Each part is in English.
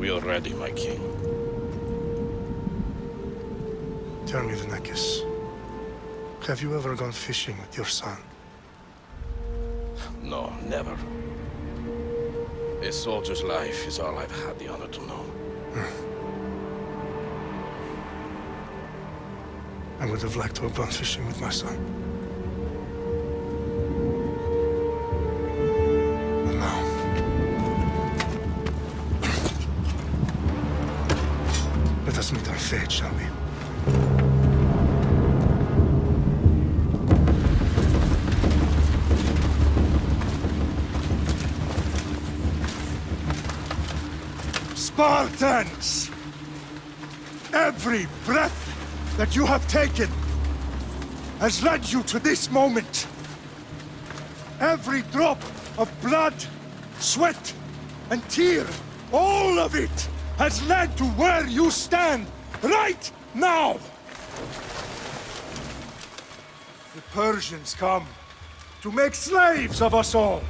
We are ready, my king. Tell me, Vinekis, have you ever gone fishing with your son? No, never. A soldier's life is all I've had the honor to know. I would have liked to have gone fishing with my son. But now... let us meet our fate, shall we? Spartans! Every breath that you have taken has led you to this moment. Every drop of blood, sweat, and tear, all of it has led to where you stand right now. The Persians come to make slaves of us all.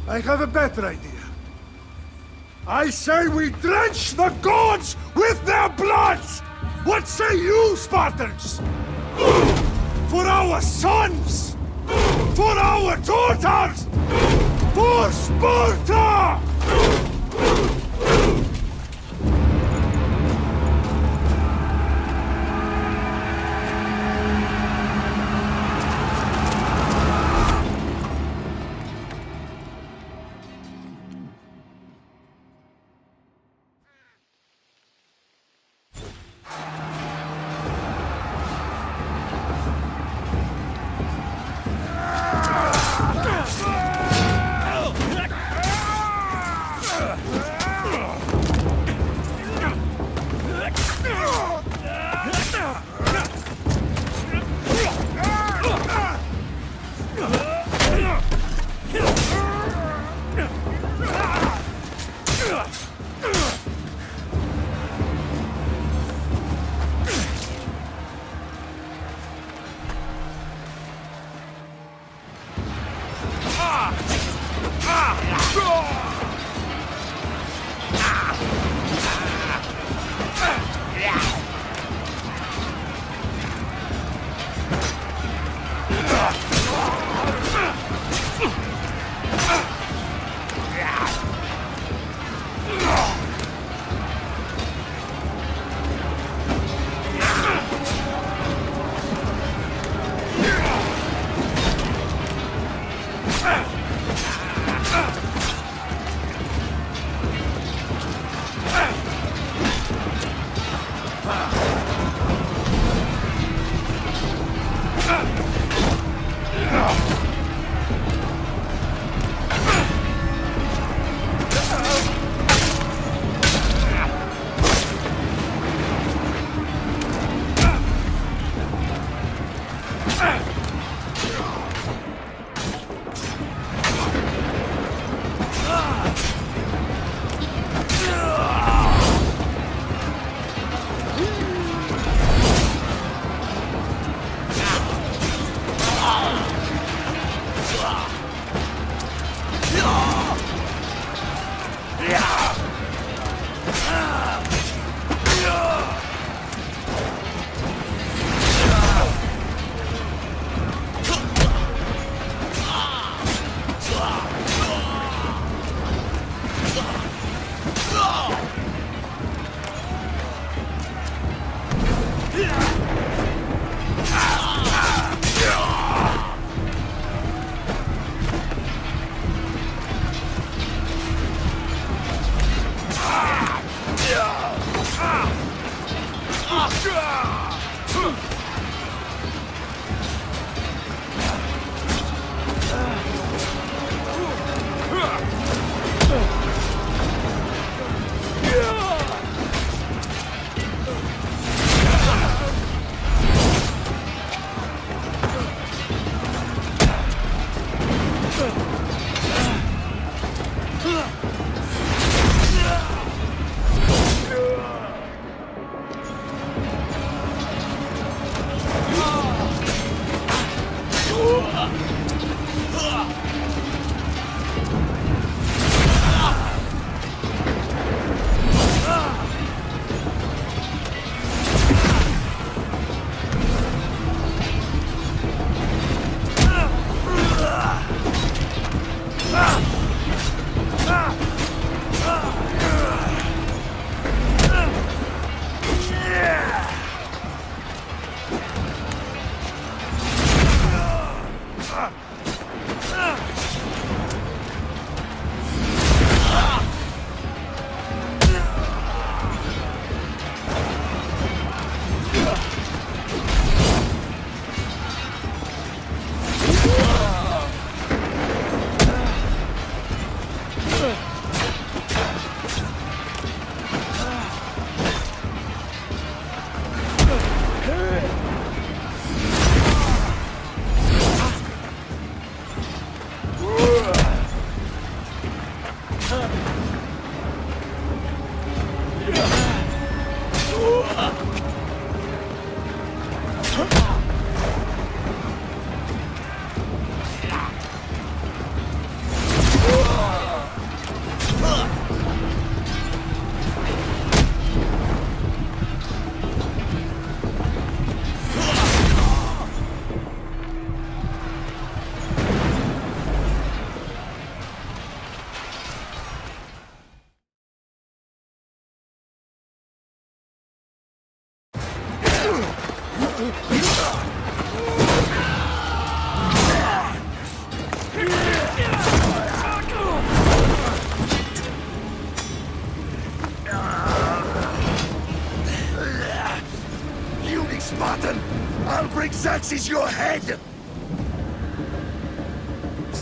I have a better idea. I say we drench the gods with their blood! What say you, Spartans? For our sons! For our daughters! For Sparta!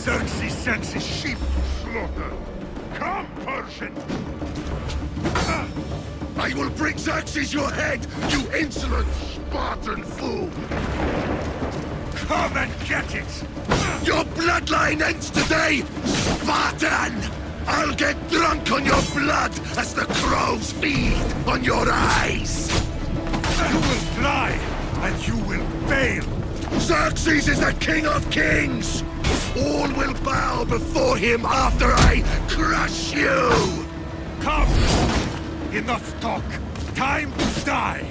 Xerxes sends his sheep to slaughter. Come, Persian! I will bring Xerxes your head, you insolent Spartan fool! Come and get it! Your bloodline ends today, Spartan! I'll get drunk on your blood as the crows feed on your eyes! You will try, and you will fail! Xerxes is the king of kings! All will bow before him after I crush you! Come! Enough talk! Time to die!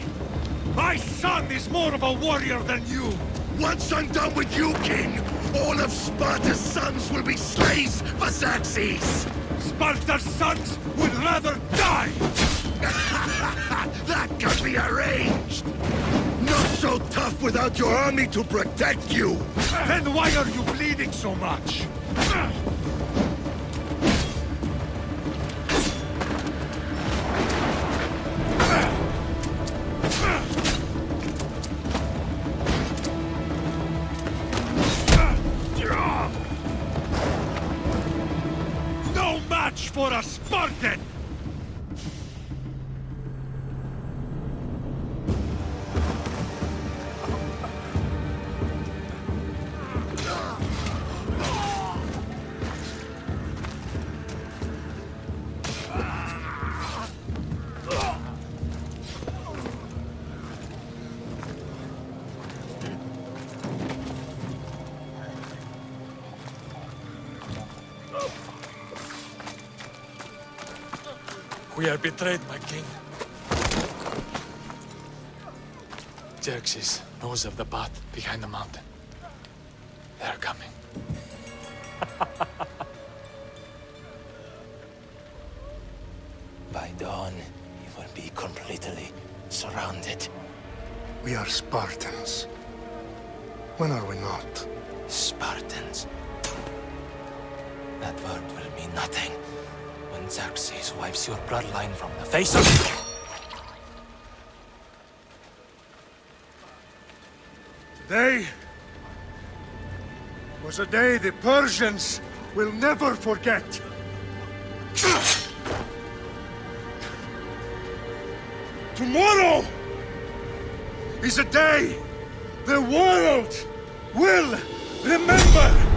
My son is more of a warrior than you! Once I'm done with you, king, all of Sparta's sons will be slaves for Xerxes! Sparta's sons would rather die! That can be arranged! Not so tough without your army to protect you! Then why are you bleeding so much? No match for a Spartan! We are betrayed, my king. Xerxes knows of the path behind the mountain. They're coming. By dawn, you will be completely surrounded. We are Spartans. When are we not? Spartans. That word will mean nothing when Xerxes wipes your bloodline from the face of... Today was a day the Persians will never forget. Tomorrow is a day the world will remember.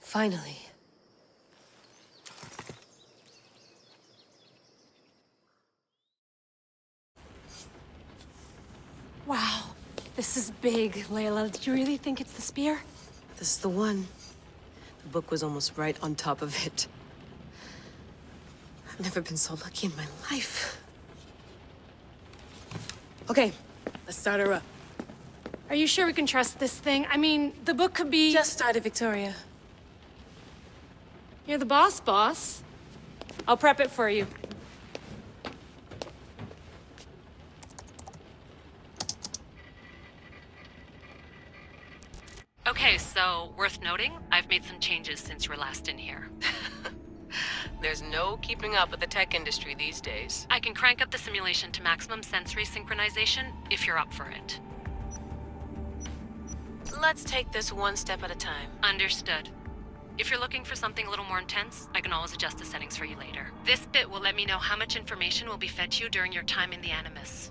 Finally. Wow, this is big, Layla. Do you really think it's the spear? This is the one. The book was almost right on top of it. I've never been so lucky in my life. Okay, let's start her up. Are you sure we can trust this thing? I mean, the book could be... Just started, Victoria. You're the boss. I'll prep it for you. Okay, so worth noting, I've made some changes since you were last in here. There's no keeping up with the tech industry these days. I can crank up the simulation to maximum sensory synchronization if you're up for it. Let's take this one step at a time. Understood. If you're looking for something a little more intense, I can always adjust the settings for you later. This bit will let me know how much information will be fed to you during your time in the Animus.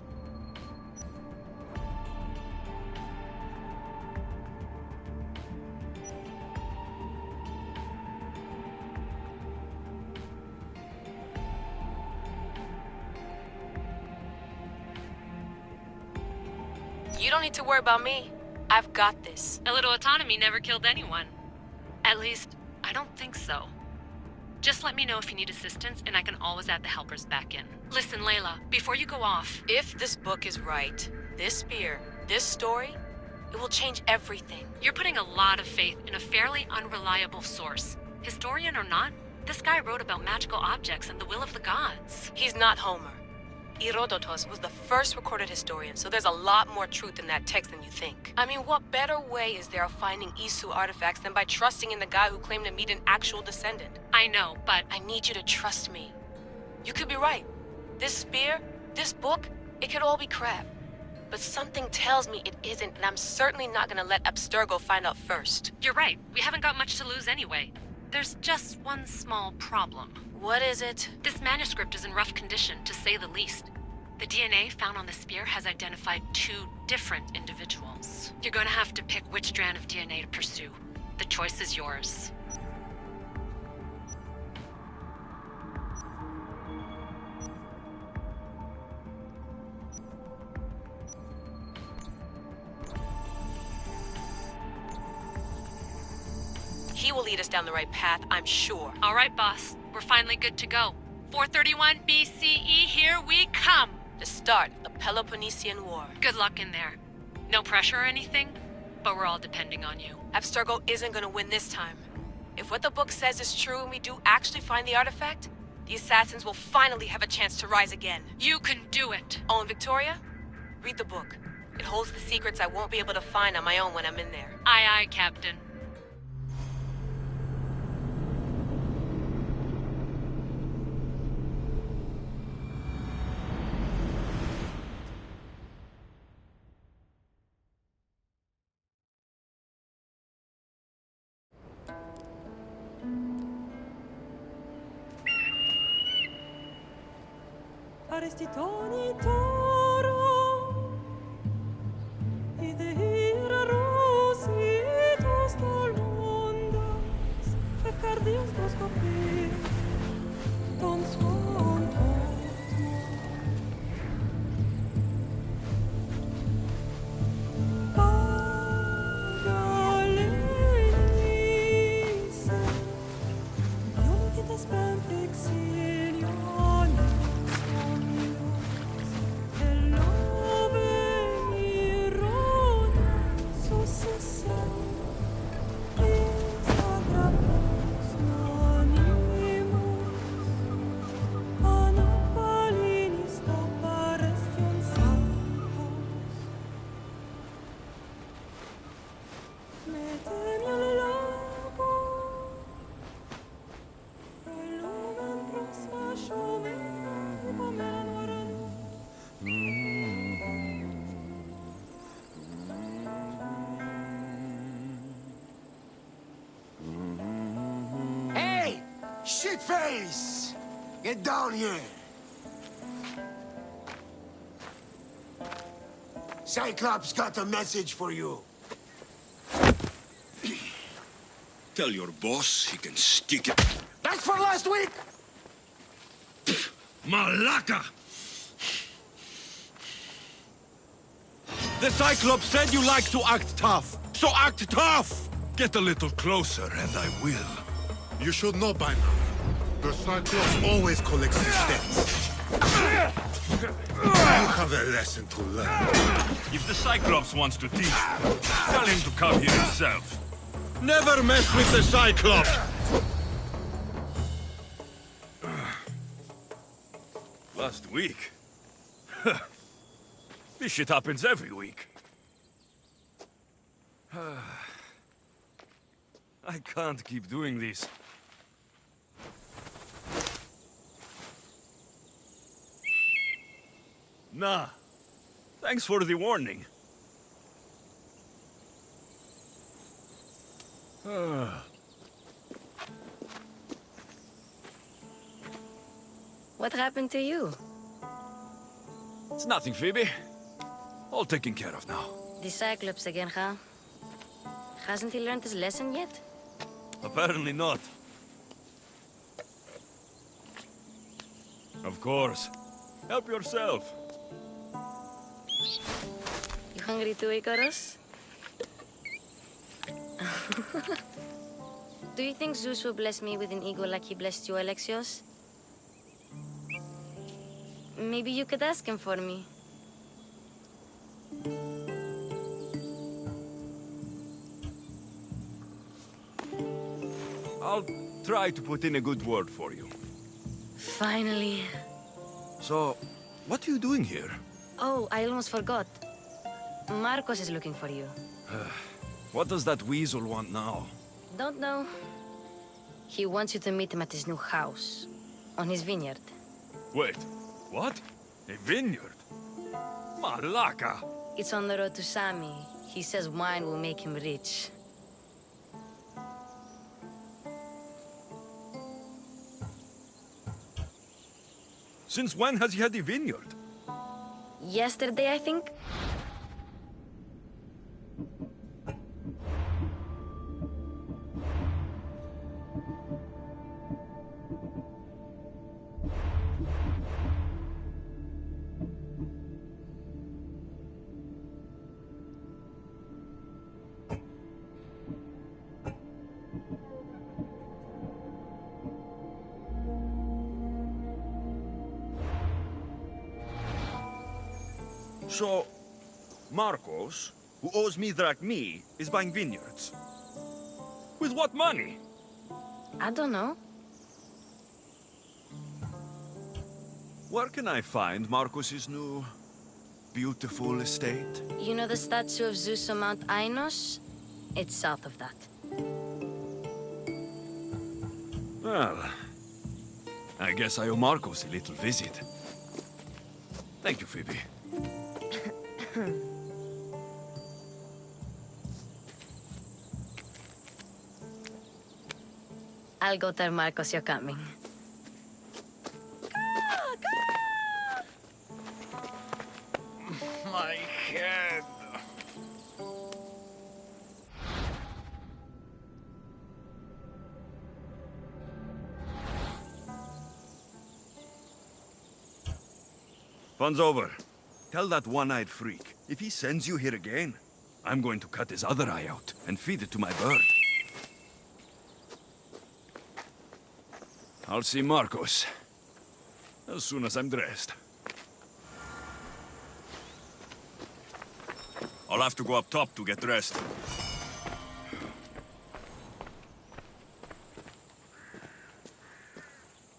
You don't need to worry about me. I've got this. A little autonomy never killed anyone. At least, I don't think so. Just let me know if you need assistance, and I can always add the helpers back in. Listen, Layla, before you go off... If this book is right, this spear, this story, it will change everything. You're putting a lot of faith in a fairly unreliable source. Historian or not, this guy wrote about magical objects and the will of the gods. He's not Homer. Herodotus was the first recorded historian, so there's a lot more truth in that text than you think. I mean, what better way is there of finding Isu artifacts than by trusting in the guy who claimed to meet an actual descendant? I know, but... I need you to trust me. You could be right. This spear, this book, it could all be crap. But something tells me it isn't, and I'm certainly not gonna let Abstergo find out first. You're right. We haven't got much to lose anyway. There's just one small problem. What is it? This manuscript is in rough condition, to say the least. The DNA found on the spear has identified 2 different individuals. You're gonna have to pick which strand of DNA to pursue. The choice is yours. He will lead us down the right path, I'm sure. All right, boss. We're finally good to go. 431 BCE, here we come! The start of the Peloponnesian War. Good luck in there. No pressure or anything, but we're all depending on you. Abstergo isn't gonna win this time. If what the book says is true and we do actually find the artifact, the assassins will finally have a chance to rise again. You can do it! Oh, and Victoria? Read the book. It holds the secrets I won't be able to find on my own when I'm in there. Aye, aye, Captain. Arrestitoni toro, idehira rositos tolondas, efcardios dos copir, ton son Pagalenice, non che te spem exilione. Hey! Shitface! Get down here! Cyclops got a message for you. Tell your boss he can stick it. That's for last week! Malaka! The Cyclops said you like to act tough, so act tough! Get a little closer and I will. You should know by now. The Cyclops always collects his debts. You have a lesson to learn. If the Cyclops wants to teach, tell him to come here himself. Never mess with the Cyclops! Last week? This shit happens every week. I can't keep doing this. Nah. Thanks for the warning. What happened to you? It's nothing, Phoebe. All taken care of now. The Cyclops again, huh? Hasn't he learned his lesson yet? Apparently not. Of course. Help yourself. You hungry too, Icarus? Do you think Zeus will bless me with an ego like he blessed you, Alexios? Maybe you could ask him for me. I'll try to put in a good word for you. Finally. So, what are you doing here? Oh, I almost forgot. Marcos is looking for you. What does that weasel want now? Don't know. He wants you to meet him at his new house. On his vineyard. Wait, What? A vineyard? Malaka! It's on the road to Sami. He says wine will make him rich. Since when has he had a vineyard? Yesterday, I think? So, Marcos, who owes me drachmi, is buying vineyards. With what money? I don't know. Where can I find Marcos's new, beautiful estate? You know the statue of Zeus on Mount Ainos? It's south of that. Well, I guess I owe Marcos a little visit. Thank you, Phoebe. I'll go tell Marcos you're coming. My head. Fun's over. Tell that one-eyed freak, if he sends you here again, I'm going to cut his other eye out and feed it to my bird. I'll see Marcos as soon as I'm dressed. I'll have to go up top to get dressed.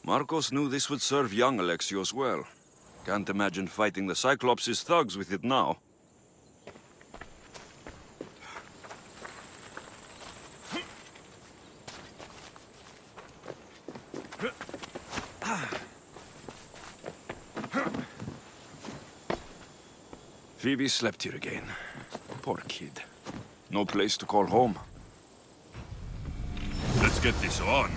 Marcos knew this would serve young Alexios well. Can't imagine fighting the Cyclops' thugs with it now. Phoebe slept here again. Poor kid. No place to call home. Let's get this on.